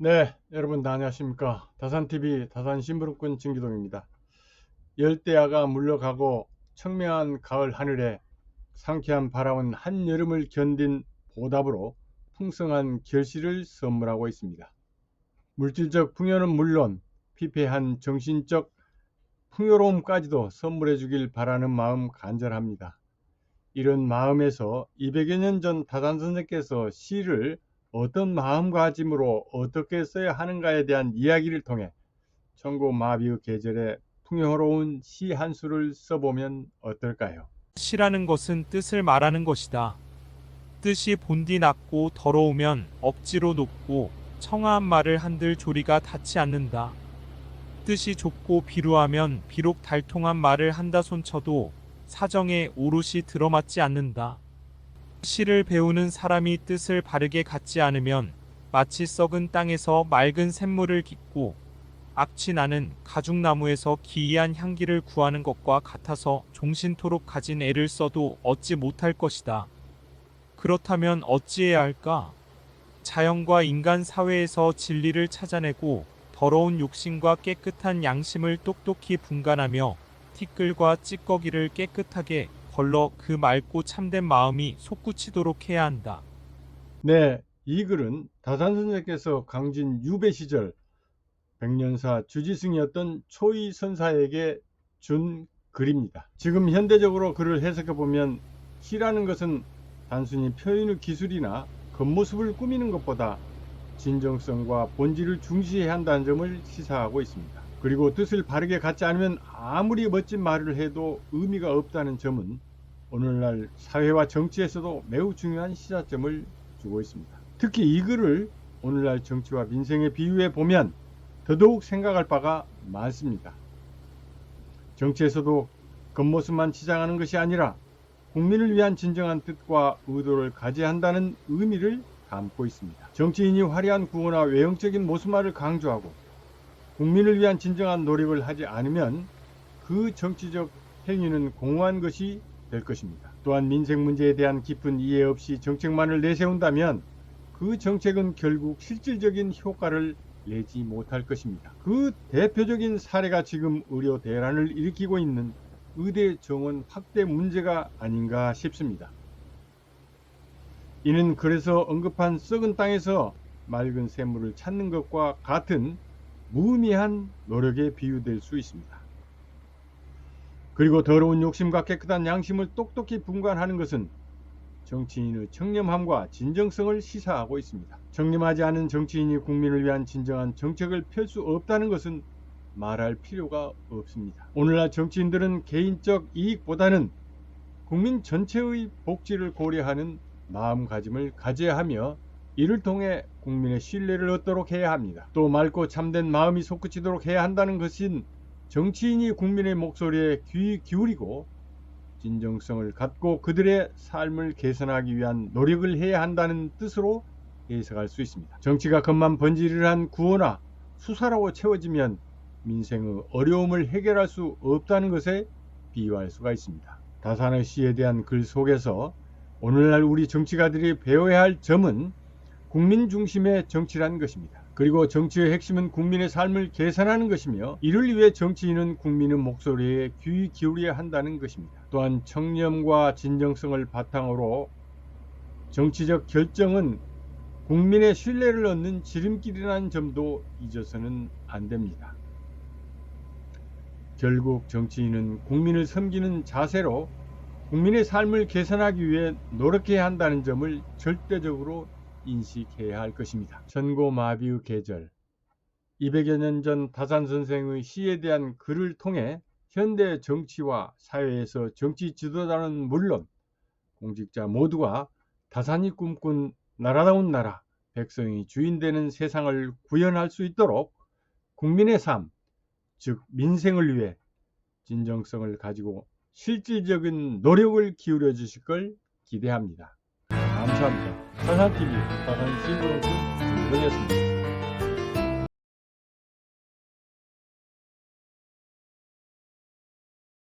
네, 여러분 안녕하십니까. 다산TV 다산심부름꾼 진기동입니다. 열대야가 물러가고 청명한 가을 하늘에 상쾌한 바람은 한여름을 견딘 보답으로 풍성한 결실을 선물하고 있습니다. 물질적 풍요는 물론 피폐한 정신적 풍요로움까지도 선물해 주길 바라는 마음 간절합니다. 이런 마음에서 200여 년 전 다산 선생께서 시를 어떤 마음가짐으로 어떻게 써야 하는가에 대한 이야기를 통해 천고마비의 계절에 풍요로운 시 한 수를 써보면 어떨까요? 시라는 것은 뜻을 말하는 것이다. 뜻이 본디 낮고 더러우면 억지로 높고 청아한 말을 한들 조리가 닿지 않는다. 뜻이 좁고 비루하면 비록 달통한 말을 한다 손쳐도 사정에 오롯이 들어맞지 않는다. 시를 배우는 사람이 뜻을 바르게 갖지 않으면 마치 썩은 땅에서 맑은 샘물을 깃고 악취 나는 가죽나무에서 기이한 향기를 구하는 것과 같아서 종신토록 가진 애를 써도 얻지 못할 것이다. 그렇다면 어찌해야 할까? 자연과 인간 사회에서 진리를 찾아내고 더러운 욕심과 깨끗한 양심을 똑똑히 분간하며 티끌과 찌꺼기를 깨끗하게 걸러 그 맑고 참된 마음이 솟구치도록 해야 한다. 네, 이 글은 다산 선생께서 강진 유배 시절 백년사 주지승이었던 초이 선사에게 준 글입니다. 지금 현대적으로 글을 해석해 보면 시라는 것은 단순히 표현의 기술이나 겉모습을 꾸미는 것보다 진정성과 본질을 중시해야 한다는 점을 시사하고 있습니다. 그리고 뜻을 바르게 갖지 않으면 아무리 멋진 말을 해도 의미가 없다는 점은 오늘날 사회와 정치에서도 매우 중요한 시사점을 주고 있습니다. 특히 이 글을 오늘날 정치와 민생에 비유해 보면 더더욱 생각할 바가 많습니다. 정치에서도 겉모습만 치장하는 것이 아니라 국민을 위한 진정한 뜻과 의도를 가져야 한다는 의미를 담고 있습니다. 정치인이 화려한 구호나 외형적인 모습만을 강조하고 국민을 위한 진정한 노력을 하지 않으면 그 정치적 행위는 공허한 것이 될 것입니다. 또한 민생 문제에 대한 깊은 이해 없이 정책만을 내세운다면 그 정책은 결국 실질적인 효과를 내지 못할 것입니다. 그 대표적인 사례가 지금 의료 대란을 일으키고 있는 의대 정원 확대 문제가 아닌가 싶습니다. 이는 그래서 언급한 썩은 땅에서 맑은 샘물을 찾는 것과 같은 무의미한 노력에 비유될 수 있습니다. 그리고 더러운 욕심과 깨끗한 양심을 똑똑히 분간하는 것은 정치인의 청렴함과 진정성을 시사하고 있습니다. 청렴하지 않은 정치인이 국민을 위한 진정한 정책을 펼 수 없다는 것은 말할 필요가 없습니다. 오늘날 정치인들은 개인적 이익보다는 국민 전체의 복지를 고려하는 마음가짐을 가져야 하며 이를 통해 국민의 신뢰를 얻도록 해야 합니다. 또 맑고 참된 마음이 솟구치도록 해야 한다는 것은 정치인이 국민의 목소리에 귀 기울이고 진정성을 갖고 그들의 삶을 개선하기 위한 노력을 해야 한다는 뜻으로 해석할 수 있습니다. 정치가 겉만 번지르르한 구호나 수사라고 채워지면 민생의 어려움을 해결할 수 없다는 것에 비유할 수가 있습니다. 다산의 시에 대한 글 속에서 오늘날 우리 정치가들이 배워야 할 점은 국민 중심의 정치라는 것입니다. 그리고 정치의 핵심은 국민의 삶을 개선하는 것이며 이를 위해 정치인은 국민의 목소리에 귀 기울여야 한다는 것입니다. 또한 청렴과 진정성을 바탕으로 정치적 결정은 국민의 신뢰를 얻는 지름길이라는 점도 잊어서는 안 됩니다. 결국 정치인은 국민을 섬기는 자세로 국민의 삶을 개선하기 위해 노력해야 한다는 점을 절대적으로 인식해야 할 것입니다. 천고마비의 계절 200여 년 전 다산 선생의 시에 대한 글을 통해 현대 정치와 사회에서 정치 지도자는 물론 공직자 모두가 다산이 꿈꾼 나라다운 나라, 백성이 주인되는 세상을 구현할 수 있도록 국민의 삶, 즉 민생을 위해 진정성을 가지고 실질적인 노력을 기울여 주실 걸 기대합니다. 감사합니다. 다산TV 다산신부름꾼 김동이었습니다.